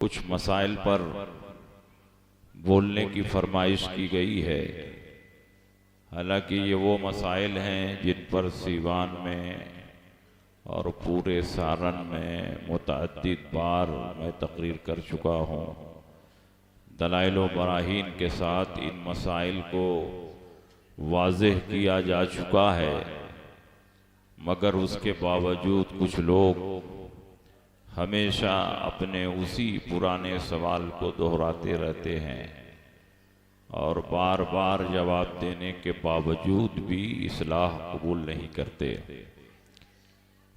कुछ मसाइल पर बोलने की फरमाइश की गई है। हालांकि ये वो मसाइल हैं जिन पर सीवान में और पूरे सारन में मुतअद्दिद बार मैं तकरीर कर चुका हूँ। दलाइल व बराहीन के साथ इन मसाइल को वाज़ेह किया जा चुका है, मगर उसके बावजूद कुछ लोग हमेशा अपने उसी पुराने सवाल को दोहराते रहते हैं और बार बार जवाब देने के बावजूद भी इस्लाह कबूल नहीं करते।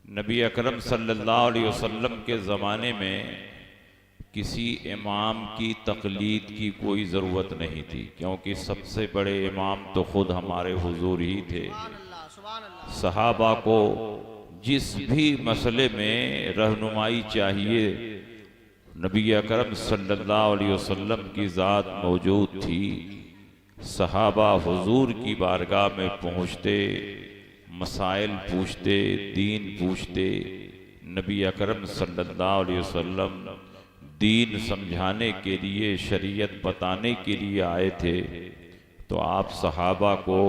नबी अकरम सल्लल्लाहु अलैहि वसल्लम के ज़माने में किसी इमाम की तकलीद की कोई ज़रूरत नहीं थी, क्योंकि सबसे बड़े इमाम तो खुद हमारे हुजूर ही थे। सहाबा को जिस भी मसले में रहनुमाई चाहिए, नबी अकरम सल्लल्लाहु अलैहि वसल्लम की ज़ात मौजूद थी। सहाबा हुजूर की बारगाह में पहुँचते, मसाइल पूछते, दीन पूछते। नबी अकरम सल्लल्लाहु अलैहि वसल्लम दीन समझाने के लिए, शरीयत बताने के लिए आए थे, तो आप सहाबा को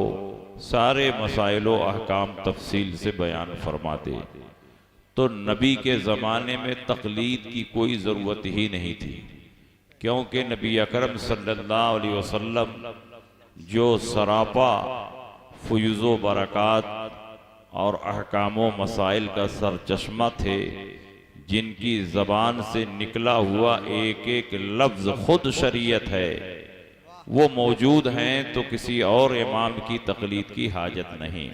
सारे मसाइल व अहकाम तफसील से बयान फरमाते। तो नबी के ज़माने में तकलीद की कोई ज़रूरत ही नहीं थी, क्योंकि नबी अकरम सल्लल्लाहु अलैहि वसल्लम जो सरापा फयूज़ो बरक़ात और अहकाम व मसाइल का सरचश्मा थे, जिनकी ज़बान से निकला हुआ एक एक लफ्ज़ खुद शरीयत है, वो मौजूद हैं, तो किसी और इमाम की तकलीद की हाजत नहीं।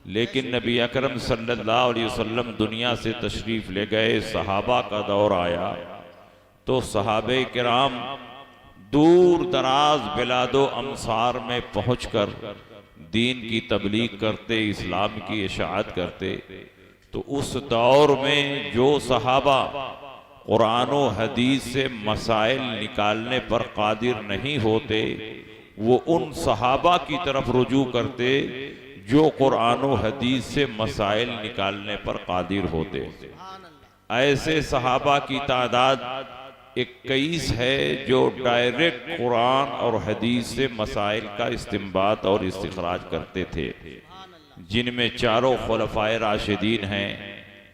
लेकिन नबी अकरम सल्लल्लाहु अलैहि वसल्लम दुनिया से तशरीफ़ ले गए, सहाबा का दौर आया, तो सहाबे किराम दूर दराज बिलादो अमसार में पहुँचकर दीन की तबलीग करते, इस्लाम की इशाअत करते। तो उस दौर में जो सहाबा कुरान व हदीस से मसाइल निकालने पर कादिर नहीं होते, वो उन सहाबा की तरफ रुजू करते जो कुरान व हदीस से मसाइल निकालने पर कादिर होते। ऐसे सहाबा की तादाद 21 है जो डायरेक्ट कुरान और हदीस से मसाइल का इस्तिंबात और इस्तिखराज करते थे, जिनमें चारों खुलफाए राशिदीन हैं।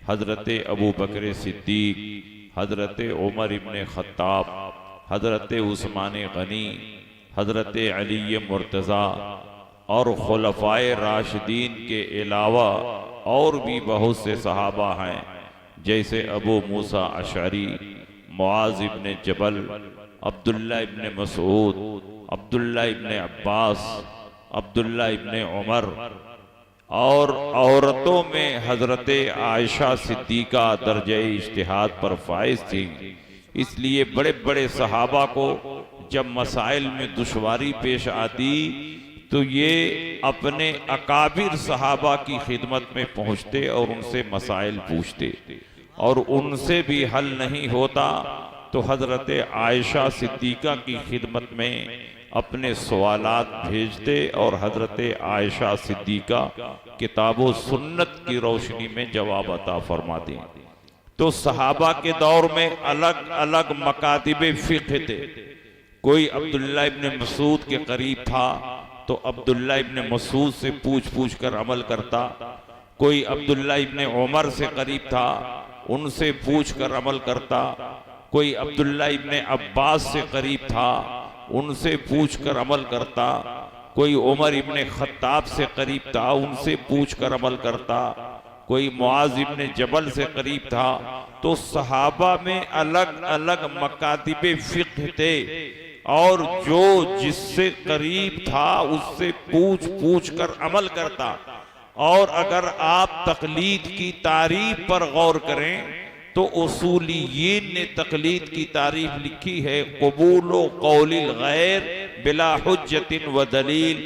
हजरत अबू बकर सिद्दीक, हजरत उमर इब्ने खत्ताब, हजरत उस्मान गनी, हजरत अली मुर्तज़ा और खुलफाए राशिदीन के अलावा और भी बहुत से सहाबा हैं, जैसे अबू मूसा अशअरी, मुआज़ इब्ने जबल, अब्दुल्ला इब्ने मसूद, अब्दुल्ला इब्ने अब्बास, अब्दुल्ला इब्ने उमर। और औरतों में हजरत आयशा सिद्दीका दर्जे इज्तिहाद पर फाइज थी, इसलिए बड़े बड़े सहाबा को जब मसाइल में दुश्वारी पेश आती तो ये अपने अकाबिर सहाबा की खिदमत में पहुँचते और उनसे मसाइल पूछते, और उनसे भी हल नहीं होता तो हजरत आयशा सिद्दीका की खिदमत में अपने सवालात भेजते और हजरत आयशा सिद्दीका किताबो सुन्नत की रोशनी में जवाब अता फरमाती। तो सहाबा के दौर में अलग अलग मकातिबे फ़िक़्ह थे। कोई अब्दुल्ला इब्ने मसूद के करीब था तो अब्दुल्ला इब्ने मसूद से पूछ पूछ कर अमल करता। कोई अब्दुल्ला इब्ने उमर से करीब था, उनसे पूछ कर अमल करता। कोई अब्दुल्ला इब्ने अब्बास से करीब था, उनसे पूछ कर अमल करता। कोई उमर इब्ने खत्ताब से करीब था, उनसे पूछ कर अमल करता। कोई मुआज़ इब्ने जबल से करीब था। तो सहाबा में अलग अलग मकातिबे फ़िक़्ह थे, और जो जिससे करीब था उससे पूछ पूछ कर अमल करता। और अगर आप तकलीद की तारीफ पर गौर करें तो उसूलियीन ने तकलीद की तारीफ लिखी है, कबूलो कौलिल गैर बिला हुज्जतिन व दलील।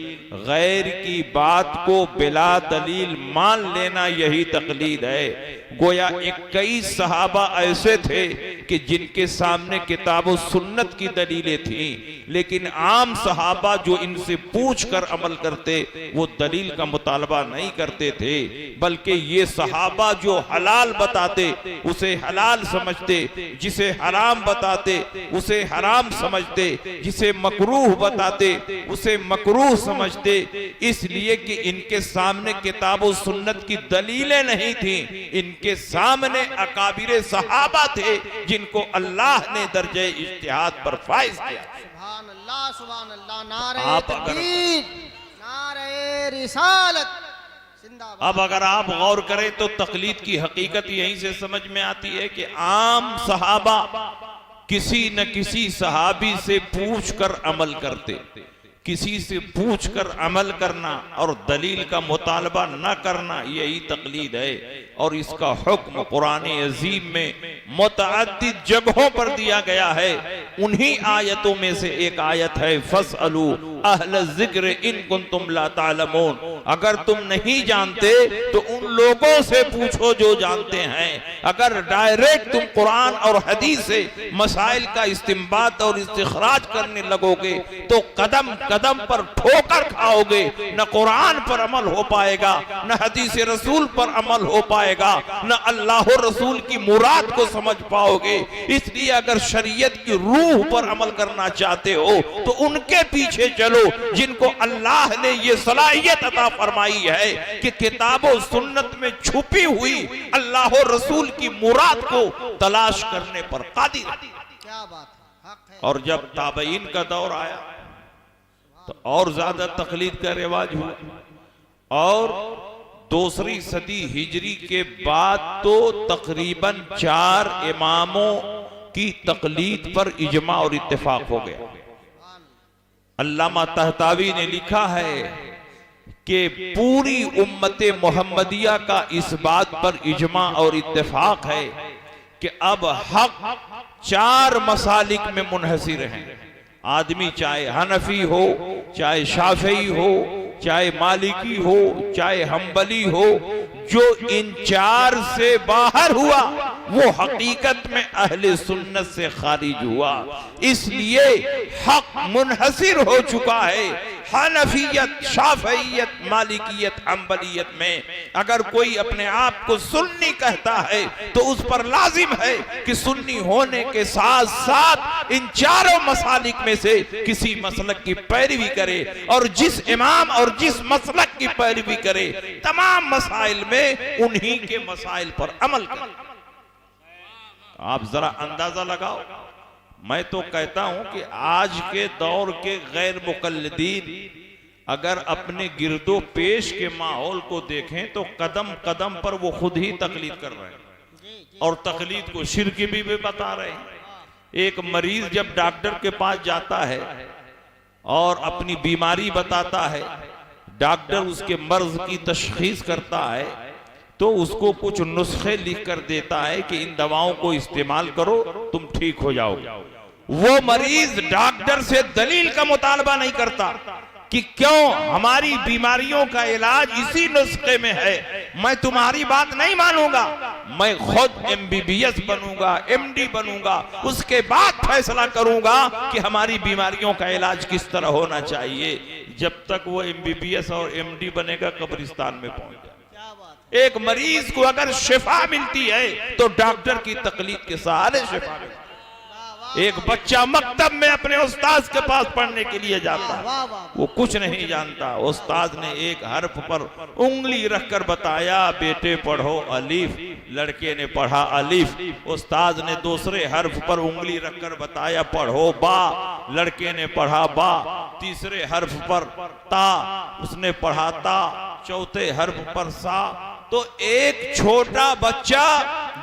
गैर की बात को बिला दलील मान लेना यही तकलीद है। गोया 21 सहाबा ऐसे थे कि जिनके सामने किताब और सुन्नत की दलीलें थीं, लेकिन आम सहाबा जो इनसे पूछ कर अमल करते वो दलील का मुतालबा नहीं करते थे, बल्कि ये सहाबा जो हलाल बताते उसे हलाल समझते, जिसे हराम बताते उसे हराम समझते, जिसे मकरूह बताते उसे मकरूह समझते, इसलिए कि इनके सामने किताब और सुन्नत की दलीलें नहीं थी, इनके सामने अकाबिरे सहाबा थे जिनको अल्लाह ने दर्जे इज्तिहाद पर फाइज किया। सुभान अल्लाह, सुभान अल्लाह। नारे तकबीर, नारे रिसालत, जिंदाबाद। अब अगर आप गौर करें तो तकलीद की हकीकत यहीं से समझ में आती है कि आम सहाबा किसी न किसी सहाबी से पूछकर अमल करते, किसी से पूछकर अमल करना और दलील का मुतालबा न करना यही तकलीद है। और इसका हुक्म कुरान अजीम में मुतअद्दिद जगहों पर दिया गया है। उन्हीं आयतों में से एक आयत है फसअलू अहल ज़िक्र इन कुंतुम ला तालमून, अगर तुम नहीं जानते तो उन लोगों से पूछो जो जानते हैं। अगर डायरेक्ट तुम कुरान और हदीस से मसाइल का इस्तिंबात और इस्तिखराज करने लगोगे तो कदम कदम पर ठोकर खाओगे, न कुरान पर अमल हो पाएगा, न हदीस रसूल पर अमल हो पाएगा, न अल्लाह रसूल की मुराद को समझ पाओगे। इसलिए अगर शरीयत की रूह पर अमल करना चाहते हो तो उनके पीछे चलो जिनको अल्लाह ने ये सलाहियत अता फरमाई है कि किताबों सुन्नत में छुपी हुई अल्लाह रसूल की मुराद को तलाश करने पर कादिर। क्या बात है, हक है। और जब ताबईन का दौर आया तो और ज्यादा तकलीद का रिवाज हुआ और दूसरी सदी हिजरी के बाद तो तकरीबन 4 इमामों की तकलीद पर इजमा और इत्तेफाक हो गया। अल्लामा तहतावी ने लिखा है कि पूरी उम्मते मोहम्मदिया का इस बात पर इजमा और इत्तेफाक है कि अब हक 4 मसालिक में मुनहसिर हैं। आदमी चाहे हनफी हो, चाहे शाफी हो, चाहे मालिकी हो, चाहे हम्बली हो, जो इन 4 से बाहर हुआ वो हकीकत में अहले सुन्नत से खारिज हुआ। इसलिए हक मुनहसिर हो चुका है। हनफियत, शाफियत, मालिकियत, हम्बलियत में अगर कोई अपने आप को सुन्नी कहता है तो उस पर लाजिम है कि सुन्नी होने के साथ साथ इन 4 मसालिक में से किसी मसलक की पैरवी करे और जिस इमाम और जिस मसलक की पैरवी करे तमाम मसाइल में उन्हीं के मसाइल पर अमल करे। आप जरा अंदाजा लगाओ, मैं तो कहता हूं कि आज के दौर के गैर मुकल्लिदीन अगर अपने गिरदो पेश के माहौल को देखें तो कदम कदम पर वो खुद ही तकलीद कर रहे हैं और तकलीद को शिर्क भी बता रहे हैं। एक मरीज जब डॉक्टर के पास जाता है और अपनी बीमारी बताता है, डॉक्टर उसके मर्ज की तशखीस करता है तो उसको कुछ नुस्खे लिख कर देता है कि इन दवाओं को इस्तेमाल करो तुम ठीक हो जाओगे। वो मरीज डॉक्टर से दलील का मुतालबा नहीं करता कि क्यों हमारी बीमारियों का इलाज इसी नुस्खे में है, मैं तुम्हारी बात नहीं मानूंगा, मैं खुद MBBS बनूंगा, MD बनूंगा, उसके बाद फैसला करूंगा कि हमारी बीमारियों का इलाज किस तरह होना चाहिए। जब तक वो MBBS और MD बनेगा कब्रिस्तान में पहुंच जाए। एक मरीज को अगर शिफा मिलती है तो डॉक्टर की तकलीफ के सहारे शिफा मिलती है। एक बच्चा मकतब में अपने उस्ताद के पास पढ़ने के लिए जाता है, वो कुछ नहीं जानता, उस्ताद ने एक हर्फ पर उंगली रखकर बताया बेटे पढ़ो अलीफ, लड़के ने पढ़ा अलीफ। उस्ताद ने दूसरे हर्फ पर उंगली रखकर बताया पढ़ो बा, लड़के ने पढ़ा बा। तीसरे हर्फ पर ता, उसने पढ़ा ता। चौथे हर्फ पर सा। तो एक छोटा बच्चा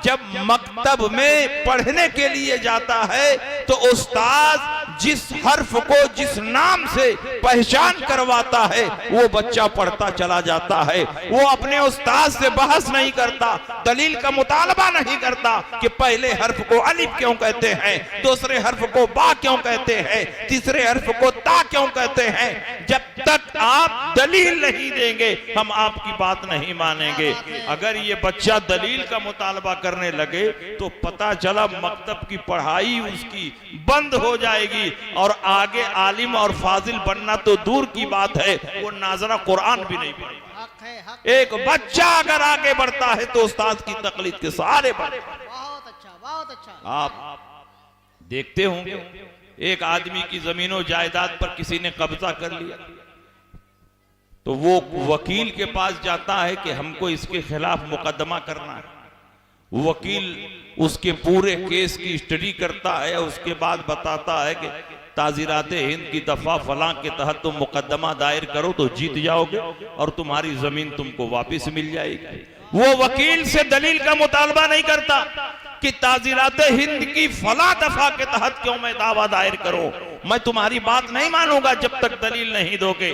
जब मकतब में पढ़ने के लिए जाता है तो उस्ताद जिस हर्फ को जिस नाम से पहचान करवाता है वो बच्चा पढ़ता चला जाता है। वो अपने उस्ताद से बहस नहीं करता, दलील का मुतालबा नहीं करता कि पहले हर्फ को अलिफ क्यों कहते हैं, दूसरे हर्फ को बा क्यों कहते हैं, तीसरे हर्फ को ता क्यों कहते हैं। जब तक आप दलील नहीं देंगे हम आपकी बात नहीं मानेंगे। अगर ये बच्चा दलील का मुतालबा करने लगे तो पता चला मकतब की पढ़ाई उसकी बंद हो जाएगी और आगे आलिम और फाजिल बनना तो दूर की बात है, वो नाजरा कुरान भी नहीं पढ़ेगा। एक बच्चा अगर आगे बढ़ता है तो उस्ताद की तकलीद के सहारे बढ़ेगा। बहुत अच्छा, बहुत अच्छा। आप देखते होंगे एक आदमी की जमीनों जायदाद पर किसी ने कब्जा कर लिया तो वो वकील के पास जाता है कि हमको इसके खिलाफ मुकदमा करना है। वकील उसके पूरे केस की स्टडी करता है, उसके बाद बताता है कि ताजीराते हिंद की दफा फलां के तहत तुम मुकदमा दायर करो तो जीत जाओगे और तुम्हारी जमीन तुमको वापस मिल जाएगी। वो वकील से दलील का मुतालबा नहीं करता कि ताजीराते हिंद की फला दफा के तहत क्यों मैं दावा दायर करूं, मैं तुम्हारी बात नहीं मानूंगा जब तक दलील नहीं दोगे।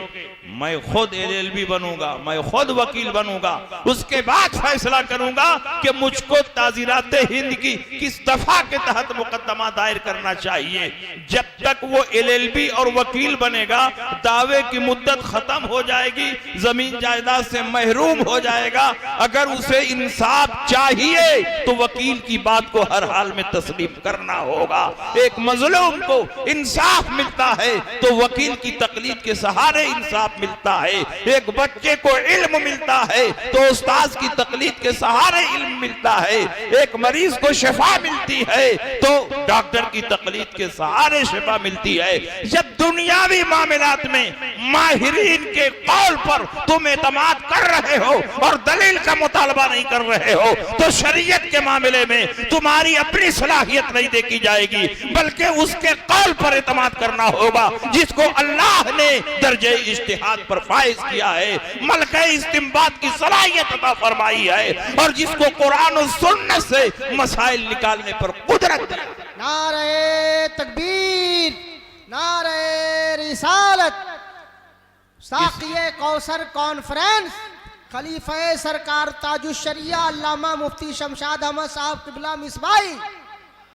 मैं खुद LLB बनूंगा, मैं खुद वकील बनूंगा, उसके बाद फैसला करूंगा कि मुझको ताजीराते हिंद की किस दफा के तहत मुकदमा दायर करना चाहिए। जब तक वो LLB और वकील बनेगा दावे की मुद्दत खत्म हो जाएगी, जमीन जायदाद से महरूम हो जाएगा। अगर उसे इंसाफ चाहिए तो वकील की बात को हर हाल में तस्लीम करना होगा। एक मजलूम को इंसाफ मिलता है तो वकील की तकलीद के सहारे इंसाफ मिलता है। एक बच्चे को इल्म मिलता है तो उस्ताद की तकलीद के सहारे इल्म मिलता है। एक मरीज को शिफा मिलती है तो डॉक्टर की तकलीद के सहारे शिफा मिलती है। जब दुनियावी मामलात में माहिरीन के कौल पर तुम एतमाद कर रहे हो और दलील का मुतालबा नहीं कर रहे हो तो शरीयत के मामले में तुम्हारी अपनी सलाहियत नहीं देखी जाएगी, बल्कि उसके कौल पर एतमाद करना होगा जिसको अल्लाह ने दर्जे इज्तिहाद पर फाइज किया है, मलके इस्तिंबात की सलाहियत अता फरमाई है और जिसको कुरान और सुन्नत से मसाइल निकालने पर कुदरत है। नारे तकबीर, नारे रिसालत। साक़िए कौसर कॉन्फ्रेंस खलीफा सरकार ताजुश शरिया अल्लामा मुफ्ती शमशाद अहमद साहब किबला मिसबाई